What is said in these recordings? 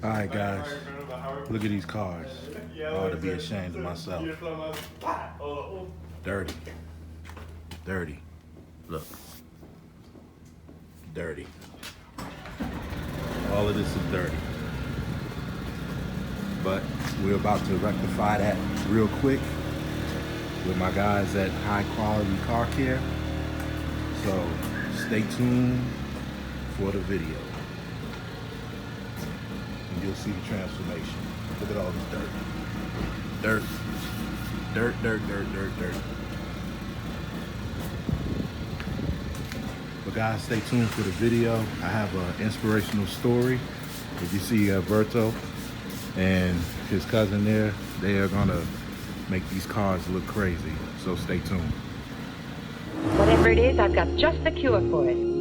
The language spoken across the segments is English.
Alright guys, look at these cars. I ought to be ashamed of myself. Dirty. Dirty. Look. Dirty. All of this is dirty. But we're about to rectify that real quick with my guys at High Quality Car Care. So stay tuned for the video. And you'll see the transformation. Look at all this dirt. Dirt. Dirt, dirt, dirt, dirt, dirt. But guys, stay tuned for the video. I have an inspirational story. If you see Berto and his cousin there, they are gonna make these cars look crazy. So stay tuned. Whatever it is, I've got just the cure for it.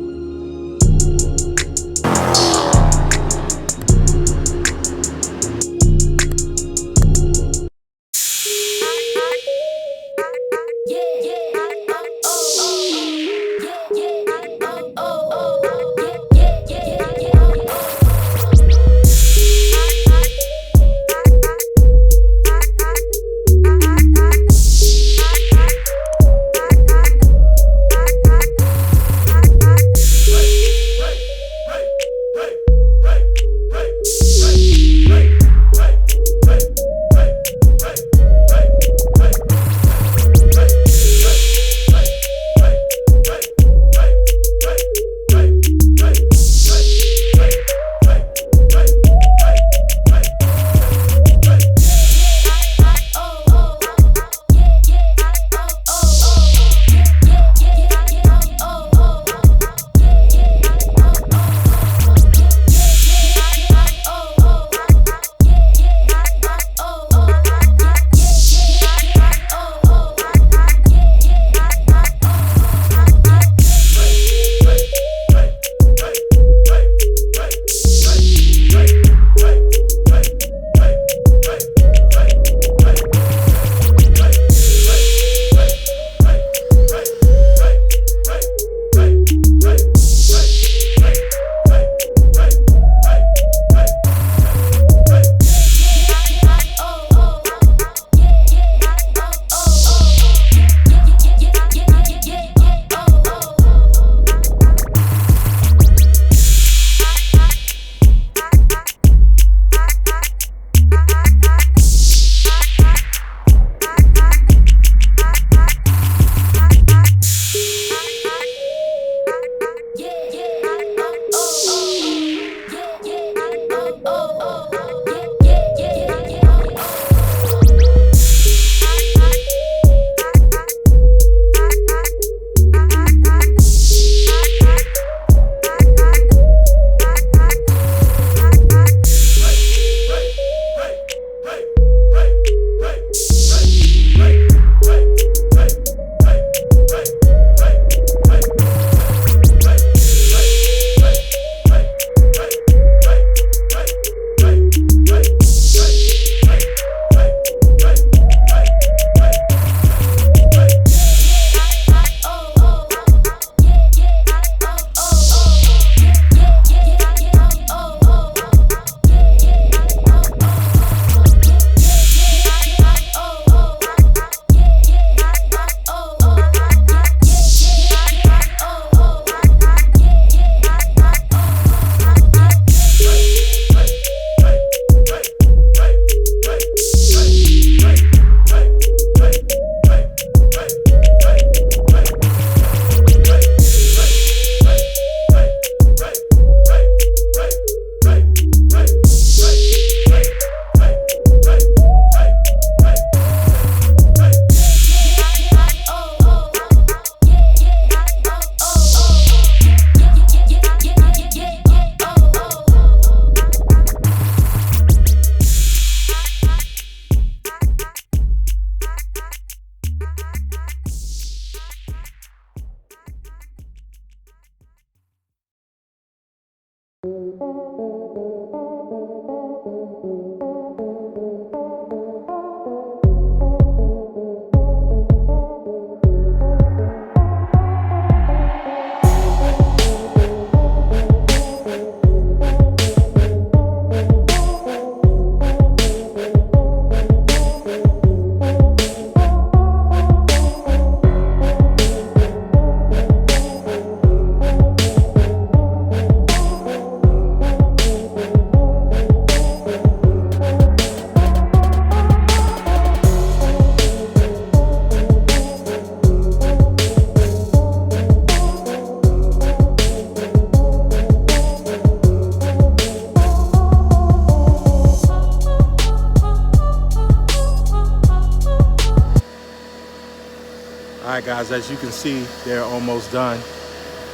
guys, as you can see, they're almost done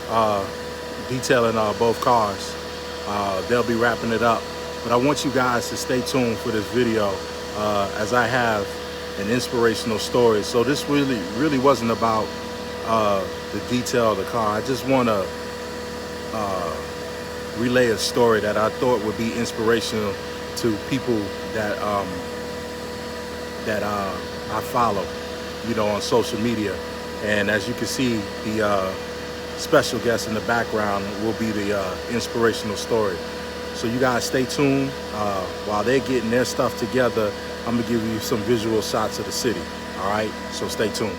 uh, detailing both cars. They'll be wrapping it up. But I want you guys to stay tuned for this video as I have an inspirational story. So this really wasn't about the detail of the car. I just want to relay a story that I thought would be inspirational to people that I follow, on social media. And as you can see, the special guest in the background will be the inspirational story. So you guys stay tuned. While they're getting their stuff together, I'm gonna give you some visual shots of the city. All right, so stay tuned.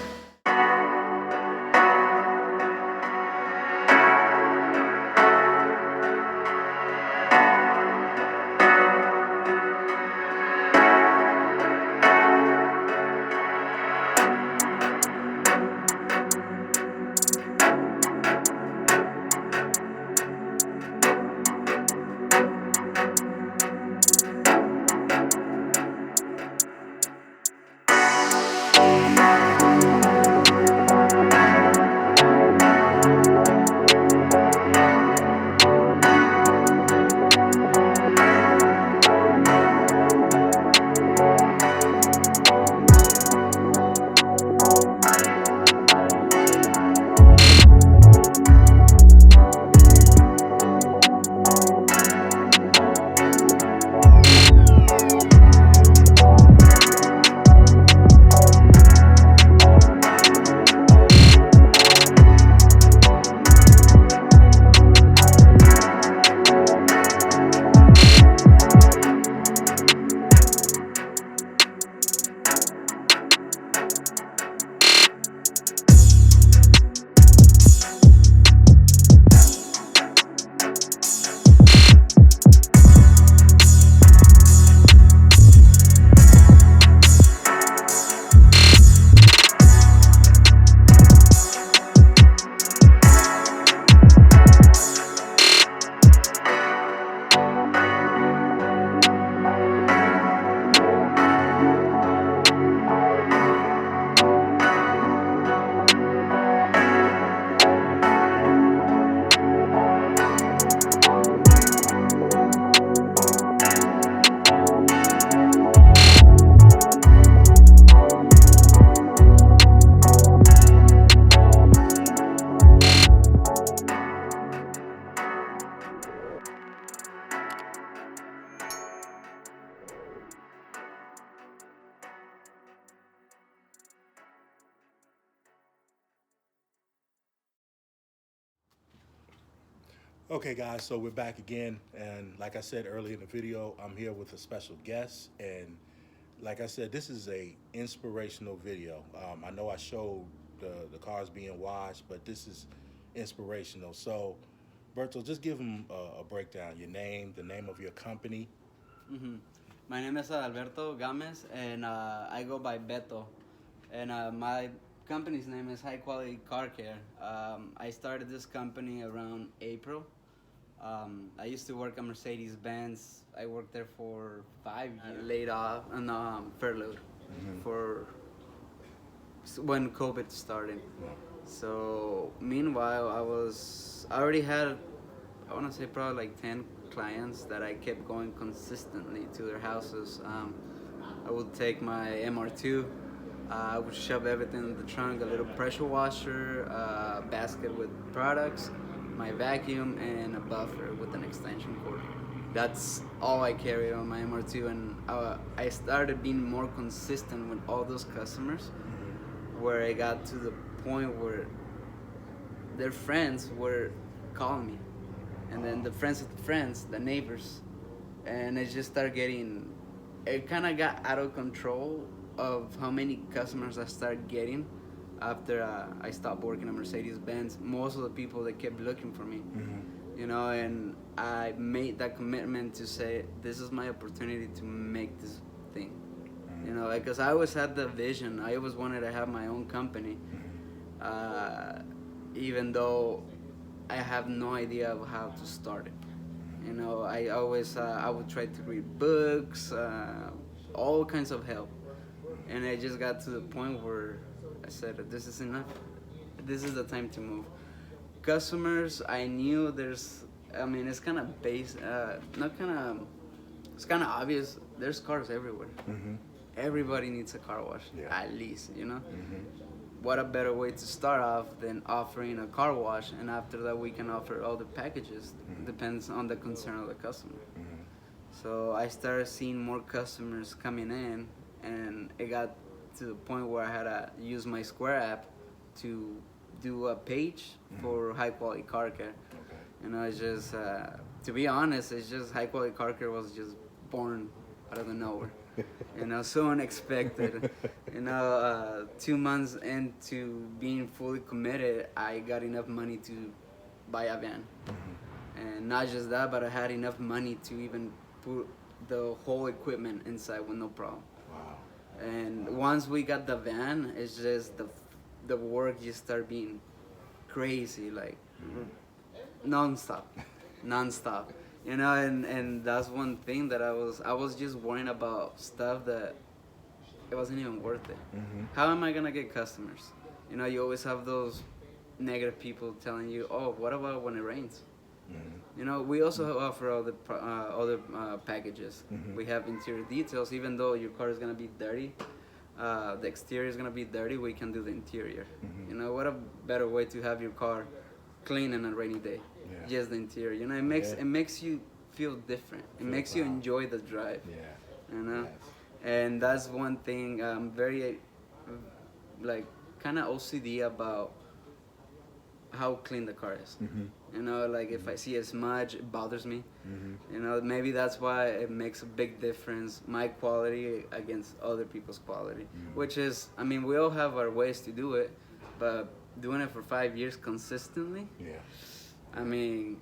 Okay guys, so we're back again, and like I said earlier in the video, I'm here with a special guest, and like I said, this is a inspirational video. I know I showed the cars being washed, but this is inspirational. So Berto, just give them a breakdown, your name, the name of your company. Mm-hmm. My name is Alberto Games, and I go by Berto. And my company's name is High Quality Car Care. I started this company around April. I used to work at Mercedes Benz. I worked there for 5 years. Laid off and furloughed for when COVID started. So meanwhile, I already had, I want to say probably like 10 clients that I kept going consistently to their houses. I would take my MR2, I would shove everything in the trunk, a little pressure washer, a basket with products, my vacuum, and a buffer with an extension cord. That's all I carried on my MR2, and I started being more consistent with all those customers, where I got to the point where their friends were calling me, and then the friends of the friends, the neighbors, and it just started getting, it kind of got out of control of how many customers I started getting after I stopped working at Mercedes-Benz. Most of the people that kept looking for me, and I made that commitment to say, this is my opportunity to make this thing, because I always had the vision. I always wanted to have my own company, even though I have no idea of how to start it. I always I would try to read books, all kinds of help, and I just got to the point where I said, this is enough. this is the time to move. Customers, I knew I mean, it's kind of not kind of, it's kind of obvious. There's cars everywhere. Everybody needs a car wash, at least, you know? What a better way to start off than offering a car wash, and after that we can offer all the packages. Depends on the concern of the customer. So I started seeing more customers coming in, and it got to the point where I had to use my Square app to do a page for high quality car care. You know, it's just, to be honest, it's just high quality car care was just born out of the nowhere. You know, so unexpected. You know, 2 months into being fully committed, I got enough money to buy a van. And not just that, but I had enough money to even put the whole equipment inside with no problem. Wow. And once we got the van, it's just the work just started being crazy, like non-stop. You know, and that's one thing that I was just worrying about stuff that it wasn't even worth it. How am I gonna get customers? You know, you always have those negative people telling you, oh, what about when it rains? You know, we also offer other packages. We have interior details. Even though your car is gonna be dirty, the exterior is gonna be dirty, we can do the interior. You know, what a better way to have your car clean on a rainy day. Just the interior. You know, it makes you feel different. It makes you enjoy the drive. You know, and that's one thing I'm very like kind of OCD about how clean the car is. You know, like if I see a smudge, it bothers me. You know, maybe that's why it makes a big difference, my quality against other people's quality. Which is, I mean, we all have our ways to do it, but doing it for 5 years consistently, I mean,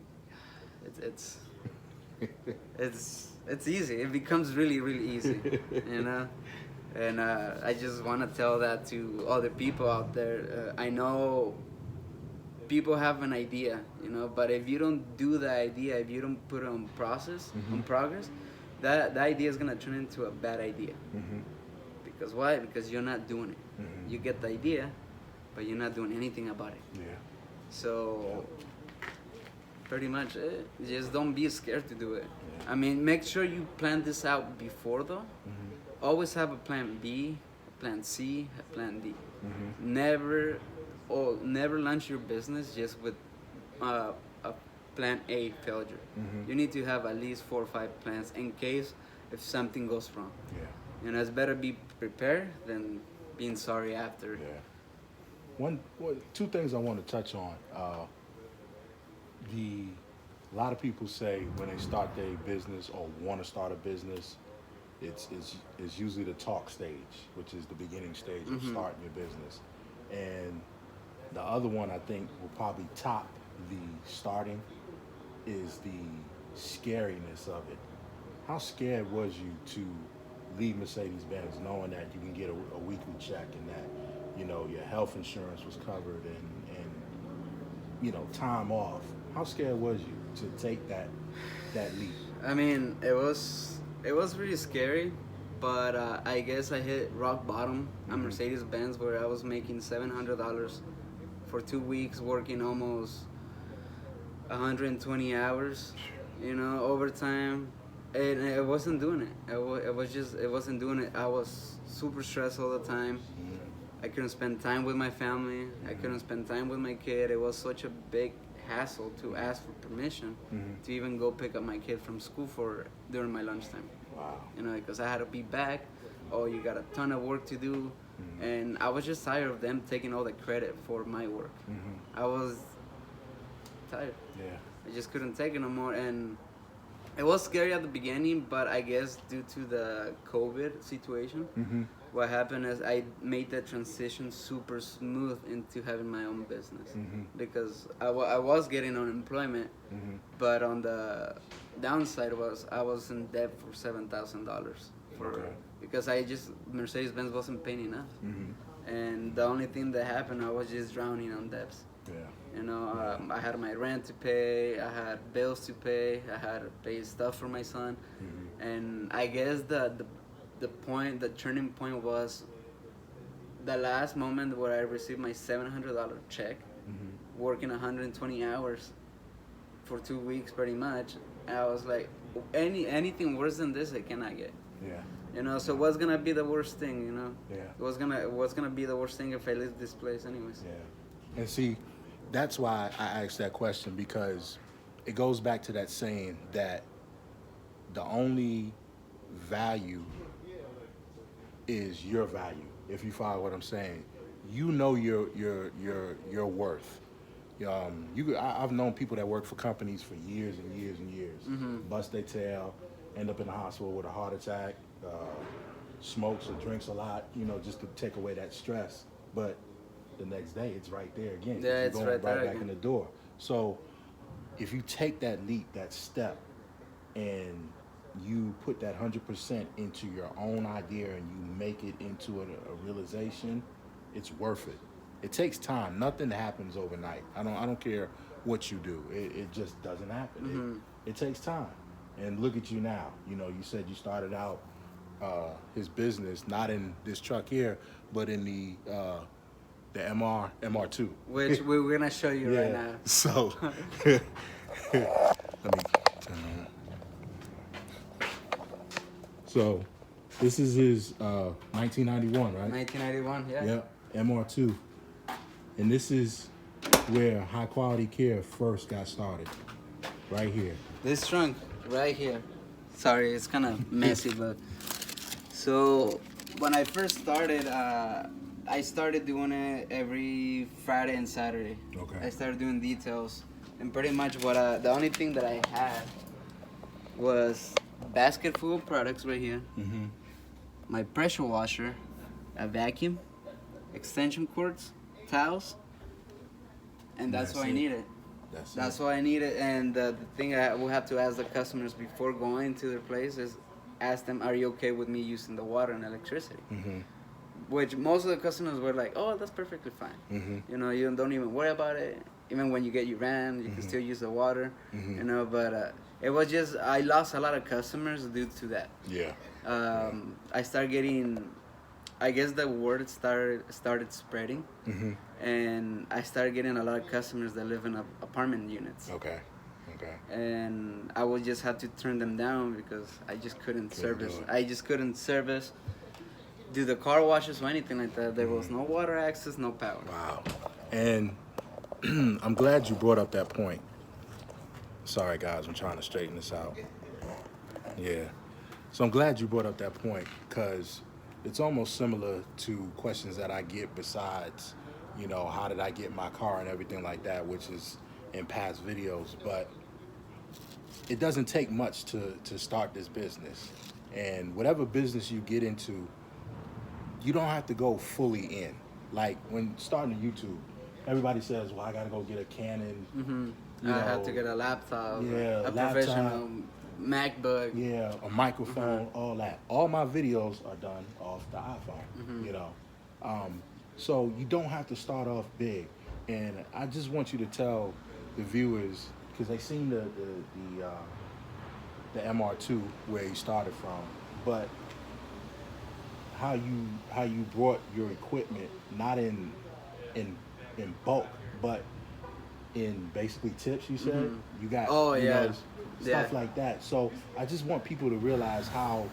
it's easy. It becomes really, really easy, you know? And I just want to tell that to other people out there. I know people have an idea, you know, but if you don't do the idea, if you don't put it on progress, that idea is gonna turn into a bad idea. Because why? Because you're not doing it. You get the idea, but you're not doing anything about it. So pretty much, just don't be scared to do it. I mean, make sure you plan this out before though. Always have a plan B, a plan C, a plan D. Never launch your business just with a plan A failure. You need to have at least 4 or 5 plans in case if something goes wrong. You know, it's better be prepared than being sorry after. Two things I want to touch on. A lot of people say when they start their business or want to start a business, it's usually the talk stage, which is the beginning stage of starting your business. And the other one I think will probably top the starting is the scariness of it. How scared was you to leave Mercedes-Benz knowing that you can get a weekly check and that, you know, your health insurance was covered and you know, time off? How scared was you to take that leap? I mean, it was really scary, but I guess I hit rock bottom at Mercedes-Benz where I was making $700 for 2 weeks, working almost 120 hours, you know, overtime, and it wasn't doing it. It wasn't doing it. I was super stressed all the time. I couldn't spend time with my family. I couldn't spend time with my kid. It was such a big hassle to ask for permission to even go pick up my kid from school during my lunchtime. Wow. You know, because I had to be back. Oh, you got a ton of work to do. And I was just tired of them taking all the credit for my work. I was tired. I just couldn't take it no more. And it was scary at the beginning, but I guess due to the COVID situation, what happened is I made that transition super smooth into having my own business. Because I was getting unemployment, but on the downside was I was in debt for $7,000 because Mercedes-Benz wasn't paying enough. And the only thing that happened, I was just drowning on debts. You know, I had my rent to pay, I had bills to pay, I had to pay stuff for my son. And I guess the turning point was the last moment where I received my $700 check, working 120 hours for 2 weeks pretty much, and I was like, anything worse than this I cannot get. Yeah. You know, so what's gonna be the worst thing, you know? Yeah. What's gonna be the worst thing if I leave this place anyways? Yeah. And see, that's why I asked that question, because it goes back to that saying that the only value is your value. If you follow what I'm saying, you know your worth. I've known people that work for companies for years and years and years, bust their tail, end up in the hospital with a heart attack, smokes or drinks a lot, just to take away that stress. But the next day, it's right there again. Yeah, You're it's going right there back again. in the door. So if you take that leap, that step, and you put that 100% into your own idea and you make it into a realization, it's worth it. It takes time. Nothing happens overnight. I don't care what you do. It just doesn't happen. It takes time. And look at you now. You said you started out his business not in this truck here, but in the MR2, Which we're gonna show you right now. So let me turn on. So this is his 1991, right? 1991, yeah. Yep, MR2. And this is where high quality care first got started. Right here. This trunk right here. Sorry, it's kind of messy, but so when I first started, I started doing it every Friday and Saturday. Okay. I started doing details, and pretty much the only thing that I had was basket full of products right here, my pressure washer, a vacuum, extension cords, towels, and that's what I needed. That's what I needed. And the thing I will have to ask the customers before going to their place is ask them, are you okay with me using the water and electricity? Which most of the customers were like, oh, that's perfectly fine. You don't even worry about it. Even when you get your van, you can still use the water. But it was just, I lost a lot of customers due to that. Yeah. I started getting, I guess the word started spreading, and I started getting a lot of customers that live in apartment units. Okay. And I would just have to turn them down because I just couldn't service. do it. I just couldn't service, do the car washes or anything like that. There was no water access, no power. Wow. And I'm glad you brought up that point. Sorry, guys, I'm trying to straighten this out. Yeah. So I'm glad you brought up that point, because it's almost similar to questions that I get besides, how did I get my car and everything like that, which is in past videos. But it doesn't take much to start this business. And whatever business you get into, you don't have to go fully in. Like when starting YouTube, everybody says, well, I got to go get a Canon. I have to get a laptop, Yeah, a laptop. professional MacBook. Yeah, a microphone, all that. All my videos are done off the iPhone, So you don't have to start off big. And I just want you to tell the viewers, because they seen the MR2 where you started from, but how you brought your equipment not in bulk, but in basically tips. You said you got stuff like that. So I just want people to realize how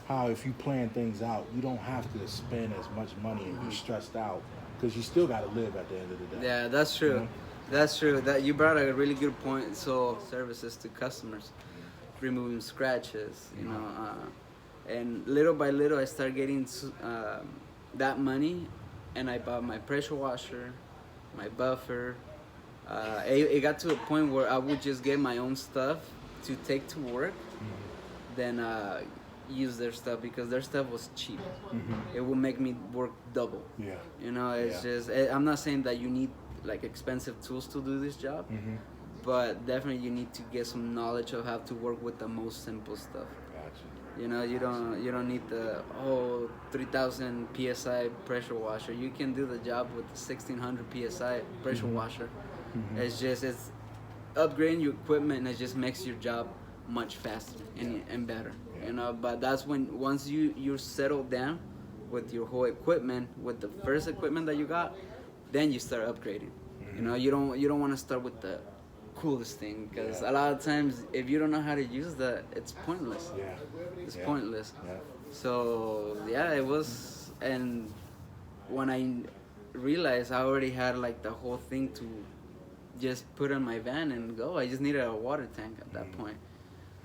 if you plan things out, you don't have to spend as much money and be stressed out, because you still got to live at the end of the day. Yeah, that's true. That's true. That you brought a really good point. So services to customers, removing scratches, and little by little I started getting that money, and I bought my pressure washer, my buffer. It got to a point where I would just get my own stuff to take to work, then use their stuff, because their stuff was cheap. It would make me work double. Yeah. It's just, I'm not saying that you need like expensive tools to do this job, but definitely you need to get some knowledge of how to work with the most simple stuff. Gotcha. You don't need the 3,000 psi pressure washer. You can do the job with the 1,600 psi pressure washer. It's upgrading your equipment, and it just makes your job much faster and better. But that's when once you're settled down with your whole equipment, with the first equipment that you got, then you start upgrading. You know, you don't want to start with the coolest thing, because Yeah. a lot of times if you don't know how to use that, it's pointless. Yeah. It's Yeah. pointless. Yeah. So yeah, it was. And when I realized I already had like the whole thing to just put in my van and go, I just needed a water tank at that point.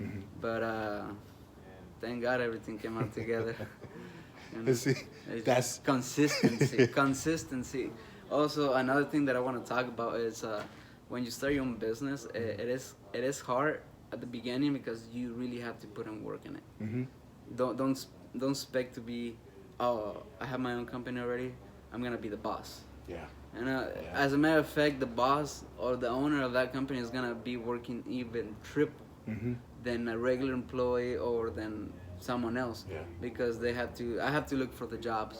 Mhm. But thank God everything came out together. You know, See, it's that's just consistency. Consistency. Also, another thing that I want to talk about is when you start your own business, it is hard at the beginning because you really have to put in work in it. Mhm. Don't expect to be, oh, I have my own company already, I'm gonna be the boss. Yeah. And Yeah. as a matter of fact, the boss or the owner of that company is gonna be working even triple Mhm. than a regular employee or than someone else, Yeah. because I have to look for the jobs.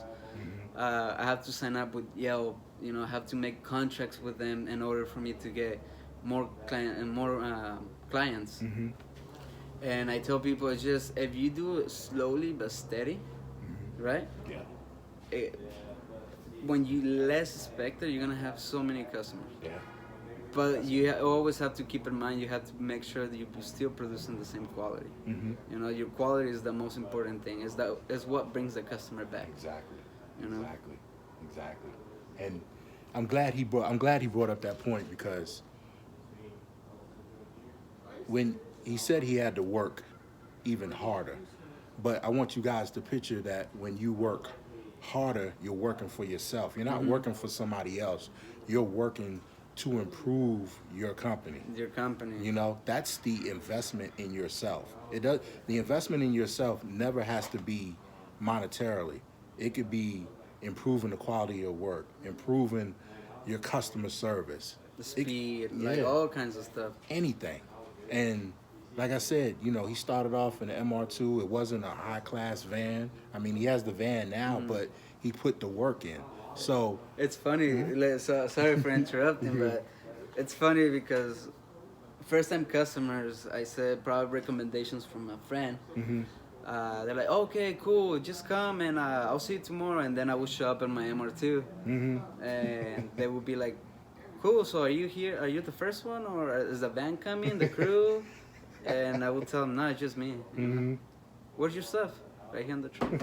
I have to sign up with Yelp. You know, I have to make contracts with them in order for me to get more clients. Mhm. And I tell people, it's just, if you do it slowly but steady, right? Yeah. It, when you less expect it, you're gonna have so many customers. Yeah. But you always have to keep in mind, you have to make sure that you're still producing the same quality. Mhm. You know, your quality is the most important thing. Is what brings the customer back. Exactly. You know? Exactly. And I'm glad he brought up that point, because when he said he had to work even harder, but I want you guys to picture that when you work harder, you're working for yourself. You're not working for somebody else. You're working to improve your company. Your company. You know, that's the investment in yourself. The investment in yourself never has to be monetarily. It could be improving the quality of your work, improving your customer service, The speed, yeah. like all kinds of stuff. anything. And like I said, you know, he started off in an MR2. It wasn't a high class van. I mean, he has the van now, but he put the work in. So It's funny. Sorry for interrupting, but it's funny because first time customers, I said probably recommendations from a friend. They're like, okay, cool, just come and I'll see you tomorrow. And then I would show up in my MR2, and they would be like, cool, so are you here? Are you the first one, or is the van coming, the crew? And I would tell them, no, it's just me. You know? Where's your stuff? Right here in the trunk.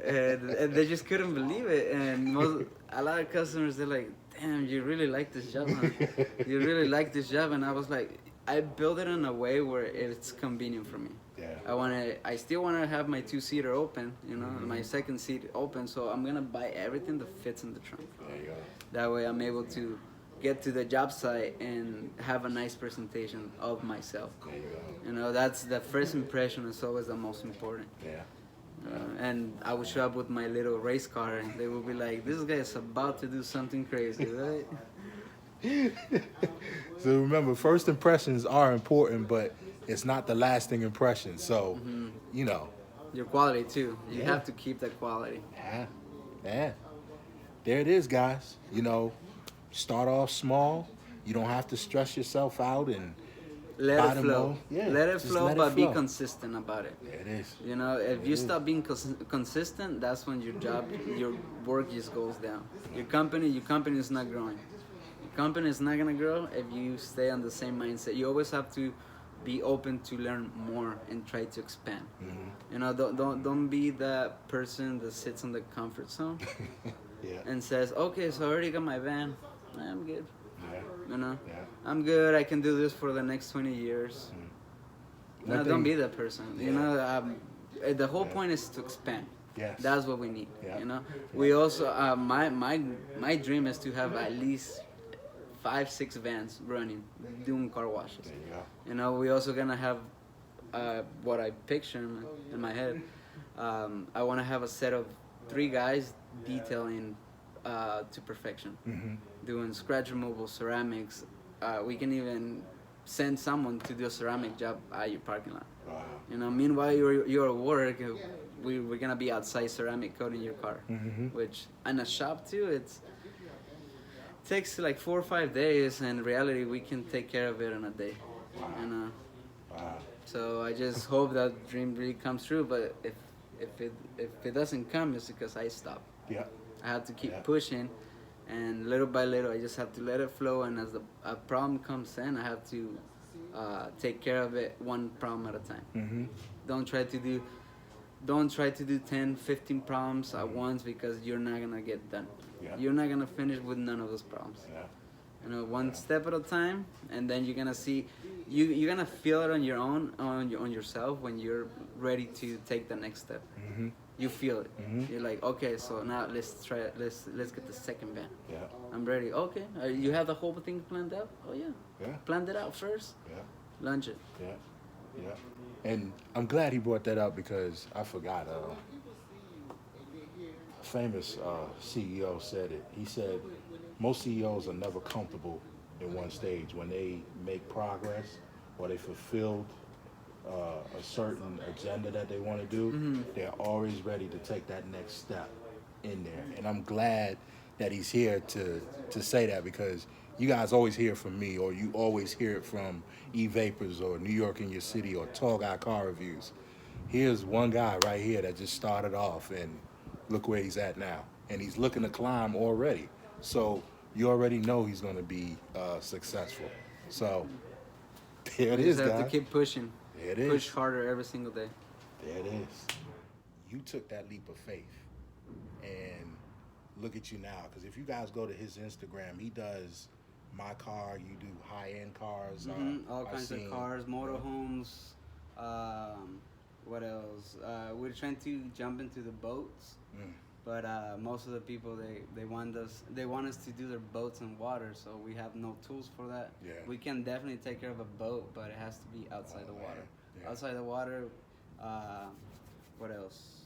And they just couldn't believe it. And a lot of customers, they're like, damn, you really like this job, huh? You really like this job. And I was like, I built it in a way where it's convenient for me. yeah. I still want to have my two-seater open, you know, my second seat open. So I'm going to buy everything that fits in the trunk. There you go. That way I'm able to get to the job site and have a nice presentation of myself. There you go. You know, that's the first impression is always the most important. Yeah. And I would show up with my little race car, and they would be like, this guy is about to do something crazy, right? So remember, first impressions are important, but it's not the lasting impression. So, you know. Your quality, too. You Yeah. have to keep that quality. Yeah. Yeah. There it is, guys. You know, start off small. You don't have to stress yourself out and Let it bottom flow. low. Yeah, Let it just flow, let it but flow. be consistent about it. there it is. You know, if you stop being consistent, that's when your work just goes down. Your company is not growing. Your company is not gonna grow if you stay on the same mindset. You always have to be open to learn more and try to expand. You know, don't be that person that sits in the comfort zone Yeah. and says, okay, so I already got my van. I'm good. Yeah. You know, Yeah. I'm good. I can do this for the next 20 years. One No, thing- don't be that person. You Yeah. know, the whole point is to expand. Yes. That's what we need. Yeah. You know, we also my dream is to have at least 5-6 vans running, doing car washes. There you go. You know, we also gonna have what I picture in my head. I want to have a set of 3 guys detailing to perfection, doing scratch removal, ceramics. We can even send someone to do a ceramic job at your parking lot. Wow. You know, meanwhile you're at work, we're gonna be outside ceramic coating your car, which in a shop too, it takes like 4 or 5 days, and in reality we can take care of it in a day. You know, Wow. so I just hope that dream really comes true. But if If it doesn't come, it's because I stop. Yeah. I have to keep Yeah. pushing, and little by little, I just have to let it flow. And as a problem comes in, I have to take care of it one problem at a time. Mm-hmm. Don't try to do don't try to do 10, 15 problems at once, because you're not gonna get done. Yeah. You're not gonna finish with none of those problems. Yeah. One step at a time, and then you're gonna see, you're gonna feel it on your own, on yourself, when you're ready to take the next step. Mm-hmm. You feel it. Mhm. You're like, okay, so now let's try it. Let's get the second band. Yeah. I'm ready. Okay, you have the whole thing planned out. Oh yeah. Yeah. Planned it out first. Yeah. Launch it. Yeah. Yeah. And I'm glad he brought that up because I forgot. A famous CEO said it. He said most CEOs are never comfortable in one stage. When they make progress or they fulfilled a certain agenda that they want to do, they're always ready to take that next step in there. And I'm glad that he's here to say that, because you guys always hear from me, or you always hear it from E-Vapors or New York in Your City or Tall Guy Car Reviews. Here's one guy right here that just started off, and look where he's at now. And he's looking to climb already. So you already know he's going to be successful. So there it You is, just have guys. to keep pushing. There it is. Push harder every single day. There it is. You took that leap of faith, and look at you now. Because if you guys go to his Instagram, he does my car. You do high-end cars. All I've kinds seen- of cars, motorhomes. What else? We're trying to jump into the boats, but most of the people they want us to do their boats in water, so we have no tools for that. Yeah. We can definitely take care of a boat, but it has to be outside the water. Yeah. Outside the water. What else?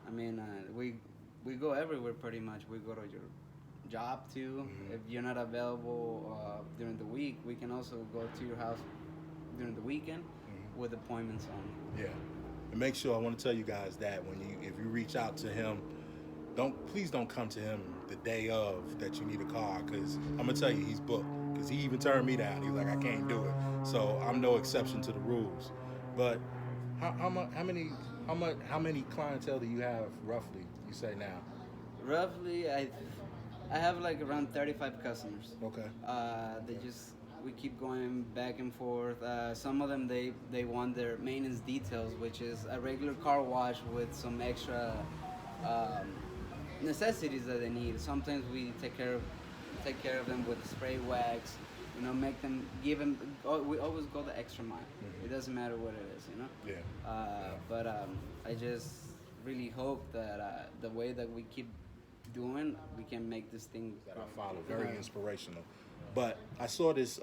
I mean, we go everywhere pretty much. We go to your job too. If you're not available during the week, we can also go to your house during the weekend with appointments on. Yeah. And make sure, I want to tell you guys that if you reach out to him, please don't come to him the day of that you need a car, because I'm gonna tell you he's booked. Because he even turned me down. He's like, I can't do it. So I'm no exception to the rules. But how many clientele do you have roughly? You say now? Roughly, I have like around 35 customers. Okay. We keep going back and forth. Some of them they want their maintenance details, which is a regular car wash with some extra necessities that they need. Sometimes we take care of them with spray wax. We always go the extra mile. It doesn't matter what it is, Yeah. But I just really hope that the way that we keep doing, we can make this thing That I follow, very inspirational. But I saw this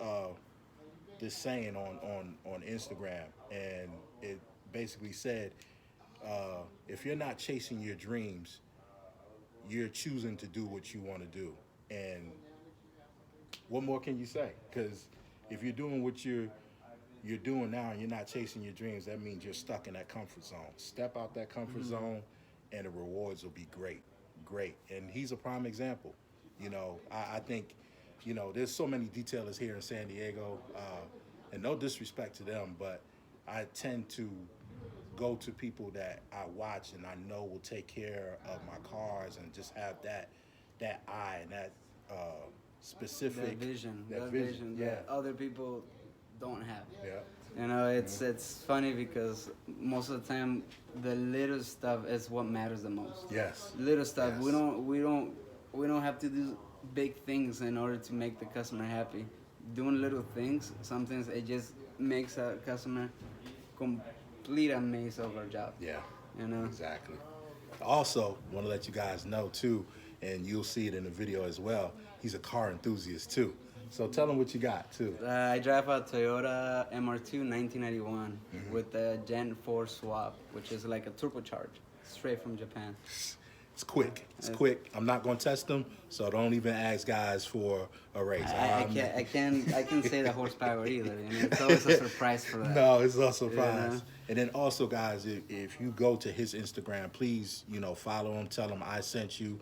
saying on Instagram, and it basically said, if you're not chasing your dreams, you're choosing to do what you want to do. And what more can you say? Because if you're doing what you're doing now and you're not chasing your dreams, that means you're stuck in that comfort zone. Step out that comfort zone, and the rewards will be great. And he's a prime example. I think, there's so many detailers here in San Diego, and no disrespect to them, but I tend to go to people that I watch and I know will take care of my cars and just have that eye and that specific vision yeah. that other people don't have. Yeah. It's funny because most of the time the little stuff is what matters the most. Yes. Little stuff. Yes. We don't have to do big things in order to make the customer happy. Doing little things, sometimes it just makes a customer complete amaze of our job. Yeah. Exactly. Also, want to let you guys know too, and you'll see it in the video as well, he's a car enthusiast too. So tell him what you got too. I drive a Toyota MR2 1991 with a Gen 4 swap, which is like a turbocharged, straight from Japan. It's quick. It's quick. I'm not going to test them, so don't even ask guys for a race. I can't say the horsepower either. It's always a surprise for that. No, it's a surprise. Yeah. And then also, guys, if you go to his Instagram, please, follow him. Tell him I sent you.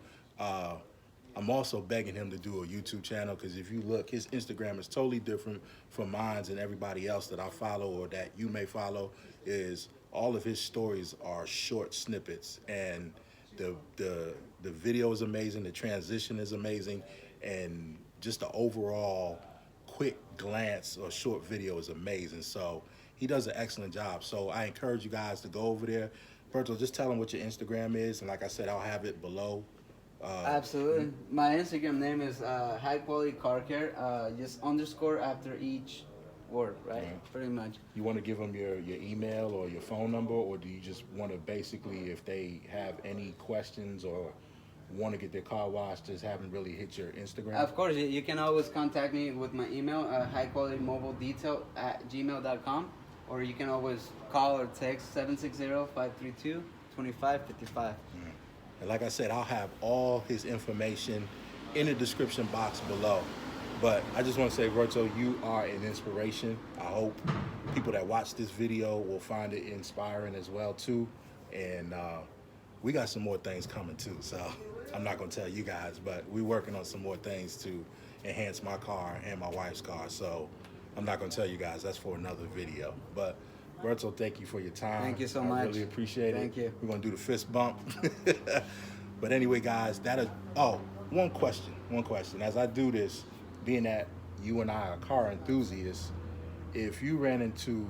I'm also begging him to do a YouTube channel, because if you look, his Instagram is totally different from mine and everybody else that I follow or that you may follow. Is all of his stories are short snippets, and the video is amazing, the transition is amazing, and just the overall quick glance or short video is amazing. So he does an excellent job. So I encourage you guys to go over there. Berto, just tell him what your Instagram is, and like I said, I'll have it below. Absolutely. My Instagram name is High Quality Car Care. Just underscore after each word, right? Pretty much. You want to give them your email or your phone number, or do you just want to basically, if they have any questions or want to get their car washed, just haven't really hit your Instagram? Of course, you can always contact me with my email, highqualitymobiledetail@gmail.com, or you can always call or text 760-532-2555. And like I said, I'll have all his information in the description box below. But I just want to say, Berto, you are an inspiration. I hope people that watch this video will find it inspiring as well too. And we got some more things coming too. So I'm not going to tell you guys, but we're working on some more things to enhance my car and my wife's car. So I'm not going to tell you guys. That's for another video. But Berto, thank you for your time. Thank you so I much. really appreciate it. Thank you. We're going to do the fist bump. But anyway, guys, one question. As I do this, being that you and I are car enthusiasts, if you ran into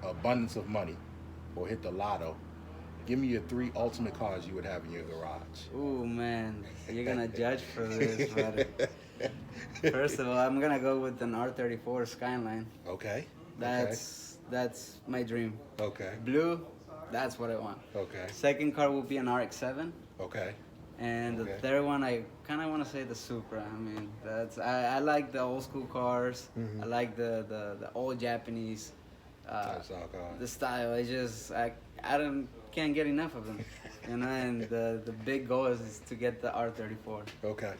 abundance of money or hit the lotto, give me your 3 ultimate cars you would have in your garage. Ooh, man. You're going to judge for this, but first of all, I'm going to go with an R34 Skyline. Okay. That's my dream. Okay. Blue, that's what I want. Okay. Second car will be an RX-7. Okay. And the Okay. third one, I kind of want to say the Supra. I mean, I like the old school cars. I like the old Japanese the style. I can't get enough of them. And the big goal is to get the R34. Okay.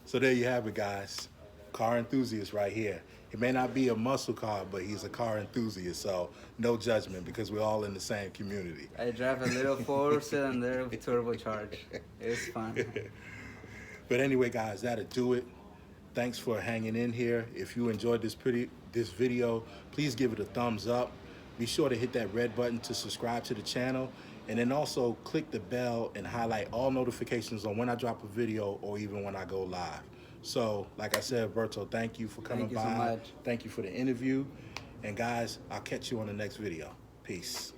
So there you have it, guys. Car enthusiast right here. He may not be a muscle car, but he's a car enthusiast, so no judgment, because we're all in the same community. I drive a little 4-cylinder turbocharged. It's fun. But anyway, guys, that'll do it. Thanks for hanging in here. If you enjoyed this video, please give it a thumbs up. Be sure to hit that red button to subscribe to the channel, and then also click the bell and highlight all notifications on when I drop a video or even when I go live. So, like I said, Berto, thank you for coming by. Thank you so much. Thank you for the interview. And guys, I'll catch you on the next video. Peace.